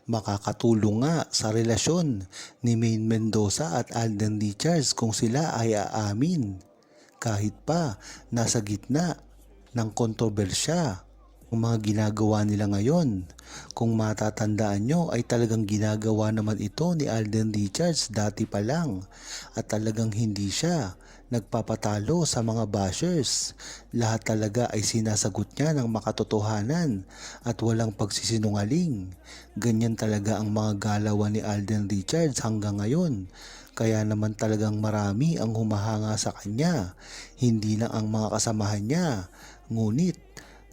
Makakatulong nga sa relasyon ni Maine Mendoza at Alden Richards kung sila ay aamin kahit pa nasa gitna ng kontrobersya ang mga ginagawa nila ngayon. Kung matatandaan nyo ay talagang ginagawa naman ito ni Alden Richards dati pa lang at talagang hindi siya nagpapatalo sa mga bashers. Lahat talaga ay sinasagot niya ng makatotohanan at walang pagsisinungaling. Ganyan talaga ang mga galawan ni Alden Richards hanggang ngayon. Kaya naman talagang marami ang humahanga sa kanya, hindi lang ang mga kasamahan niya, ngunit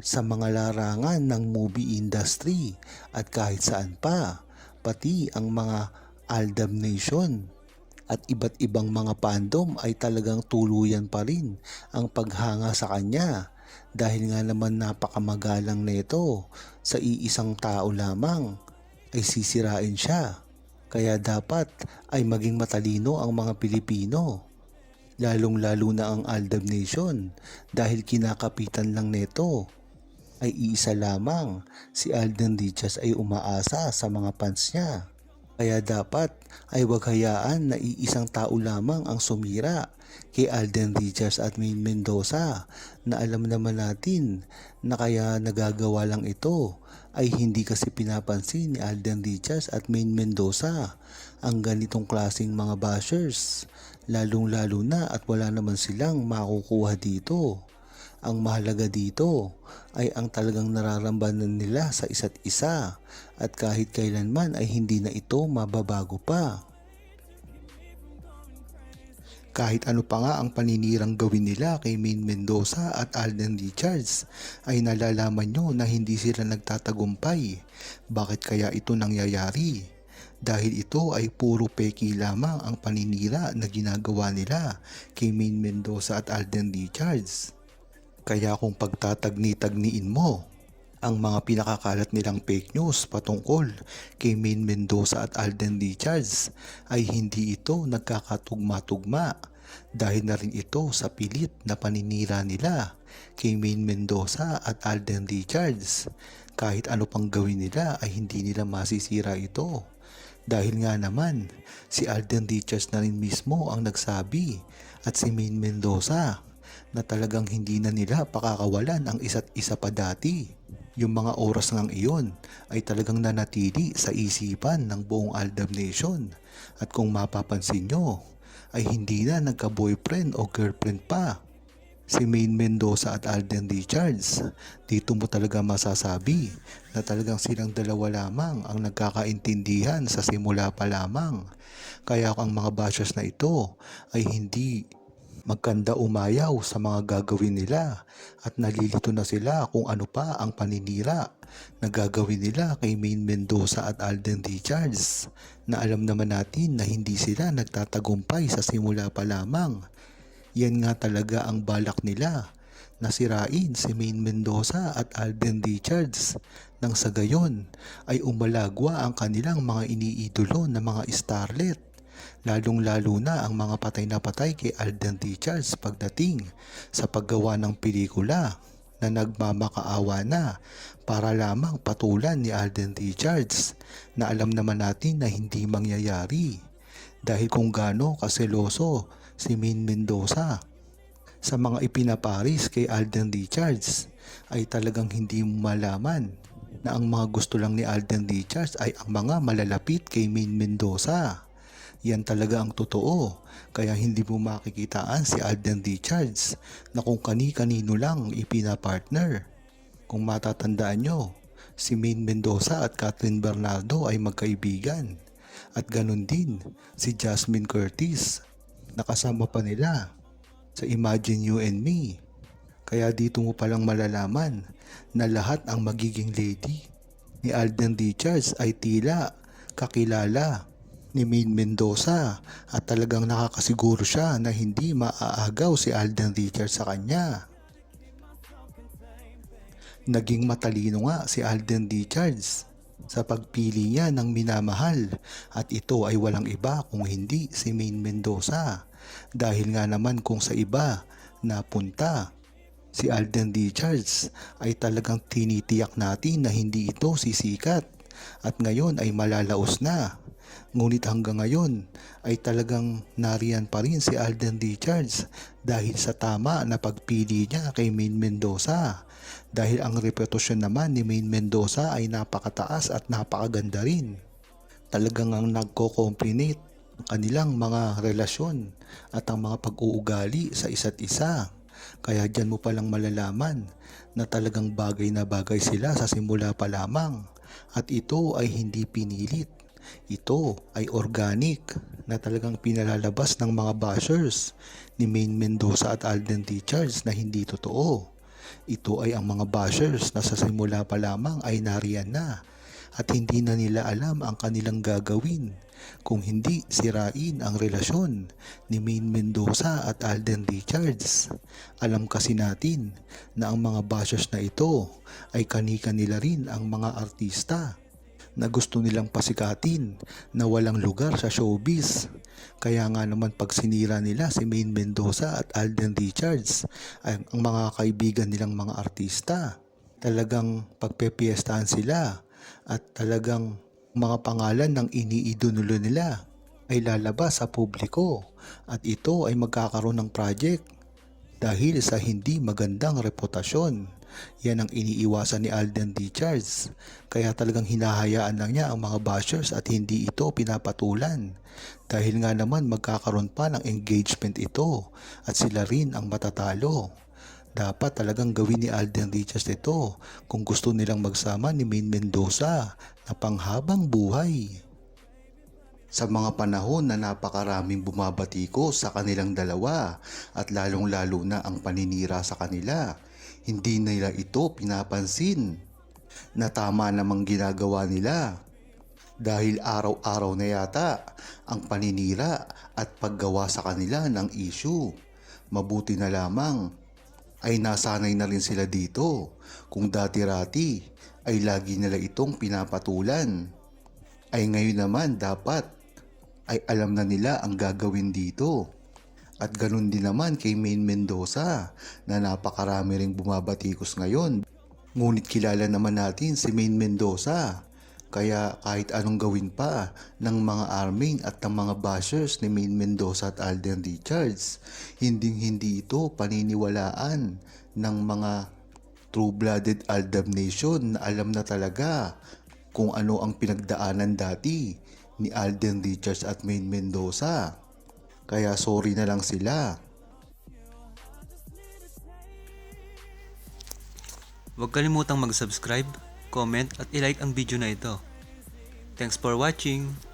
sa mga larangan ng movie industry at kahit saan pa, pati ang mga Aldab Nation at iba't ibang mga fandom ay talagang tuluyan pa rin ang paghanga sa kanya dahil nga naman napakamagalang nito sa iisang tao lamang ay sisirain siya. Kaya dapat ay maging matalino ang mga Pilipino, lalong-lalo na ang Aldab Nation dahil kinakapitan lang nito ay iisa lamang, si Alden Richards ay umaasa sa mga fans niya. Kaya dapat ay wag hayaan na iisang tao lamang ang sumira kay Alden Richards at Maine Mendoza na alam naman natin na kaya nagagawa lang ito ay hindi kasi pinapansin ni Alden Richards at Maine Mendoza ang ganitong klaseng mga bashers, lalong-lalo na at wala naman silang makukuha dito. Ang mahalaga dito ay ang talagang nararamdaman nila sa isa't isa at kahit kailanman ay hindi na ito mababago pa. Kahit ano pa nga ang paninirang gawin nila kay Maine Mendoza at Alden Richards ay nalalaman nyo na hindi sila nagtatagumpay. Bakit kaya ito nangyayari? Dahil ito ay puro peki lamang ang paninira na ginagawa nila kay Maine Mendoza at Alden Richards. Kaya kung pagtatagni-tagniin mo ang mga pinakakalat nilang fake news patungkol kay Maine Mendoza at Alden Richards ay hindi ito nagkakatugma-tugma dahil na rin ito sa pilit na paninira nila kay Maine Mendoza at Alden Richards. Kahit ano pang gawin nila ay hindi nila masisira ito. Dahil nga naman si Alden Richards na rin mismo ang nagsabi at si Maine Mendoza na talagang hindi na nila pakakawalan ang isa't isa pa dati. Yung mga oras ngang iyon ay talagang nanatili sa isipan ng buong Aldab Nation at kung mapapansin nyo ay hindi na nagka-boyfriend o girlfriend pa si Maine Mendoza at Alden Richards. Dito mo talaga masasabi na talagang silang dalawa lamang ang nagkakaintindihan sa simula pa lamang. Kaya ang mga bashers na ito ay hindi magkanda umayaw sa mga gagawin nila at nalilito na sila kung ano pa ang paninira na gagawin nila kay Maine Mendoza at Alden Richards na alam naman natin na hindi sila nagtatagumpay sa simula pa lamang. Yan nga talaga ang balak nila na sirain si Maine Mendoza at Alden Richards nang sa gayon ay umalagwa ang kanilang mga iniidolo na mga starlet. Lalong-lalo na ang mga patay na patay kay Alden Richards pagdating sa paggawa ng pelikula na nagmamakaawa na para lamang patulan ni Alden Richards na alam naman natin na hindi mangyayari dahil kung gaano kaseloso si Maine Mendoza sa mga ipinaparis kay Alden Richards ay talagang hindi mo malaman na ang mga gusto lang ni Alden Richards ay ang mga malalapit kay Maine Mendoza. Yan talaga ang totoo, kaya hindi mo makikitaan si Alden Richards na kung kani-kanino lang ipinapartner. Kung matatandaan nyo, si Maine Mendoza at Catherine Bernardo ay magkaibigan. At ganun din si Jasmine Curtis, nakasama pa nila sa Imagine You and Me. Kaya dito mo palang malalaman na lahat ang magiging lady ni Alden Richards ay tila kakilala ni Maine Mendoza at talagang nakakasiguro siya na hindi maaagaw si Alden Richards sa kanya. Naging matalino nga si Alden Richards sa pagpili niya ng minamahal at ito ay walang iba kung hindi si Maine Mendoza dahil nga naman kung sa iba napunta si Alden Richards ay talagang tinitiyak natin na hindi ito sisikat at ngayon ay malalaos na. Ngunit hanggang ngayon ay talagang nariyan pa rin si Alden Richards dahil sa tama na pagpili niya kay Maine Mendoza. Dahil ang reputasyon naman ni Maine Mendoza ay napakataas at napakaganda rin. Talagang ang nagko-complement ang kanilang mga relasyon at ang mga pag-uugali sa isa't isa. Kaya dyan mo palang malalaman na talagang bagay na bagay sila sa simula pa lamang. At ito ay hindi pinilit. Ito ay organic na talagang pinalalabas ng mga bashers ni Maine Mendoza at Alden Richards na hindi totoo. Ito ay ang mga bashers na sa simula pa lamang ay nariyan na at hindi na nila alam ang kanilang gagawin kung hindi sirain ang relasyon ni Maine Mendoza at Alden Richards. Alam kasi natin na ang mga bashers na ito ay kani-kanila rin ang mga artista na gusto nilang pasikatin na walang lugar sa showbiz. Kaya nga naman pag sinira nila si Maine Mendoza at Alden Richards ay ang mga kaibigan nilang mga artista, talagang pagpepiestahan sila at talagang mga pangalan ng iniidolo nila ay lalabas sa publiko at ito ay magkakaroon ng project dahil sa hindi magandang reputasyon. Yan ang iniiwasan ni Alden Richards. Kaya talagang hinahayaan lang niya ang mga bashers at hindi ito pinapatulan. Dahil nga naman magkakaroon pa ng engagement ito at sila rin ang matatalo. Dapat talagang gawin ni Alden Richards ito kung gusto nilang magsama ni Maine Mendoza na panghabang buhay. Sa mga panahon na napakaraming bumabatiko sa kanilang dalawa at lalong-lalo na ang paninira sa kanila, hindi nila ito pinapansin na tama namang ginagawa nila dahil araw-araw na yata ang paninira at paggawa sa kanila ng issue. Mabuti na lamang ay nasanay na rin sila dito kung dati-rati ay lagi nila itong pinapatulan. Ay ngayon naman dapat ay alam na nila ang gagawin dito. At ganun din naman kay Maine Mendoza na napakarami ring bumabatikos ngayon. Ngunit kilala naman natin si Maine Mendoza. Kaya kahit anong gawin pa ng mga army at ng mga bashers ni Maine Mendoza at Alden Richards, hindi ito paniniwalaan ng mga true-blooded Aldab Nation na alam na talaga kung ano ang pinagdaanan dati ni Alden Richards at Maine Mendoza. Kaya sorry na lang sila. Huwag kalimutang mag-subscribe, comment at i-like ang video na ito. Thanks for watching!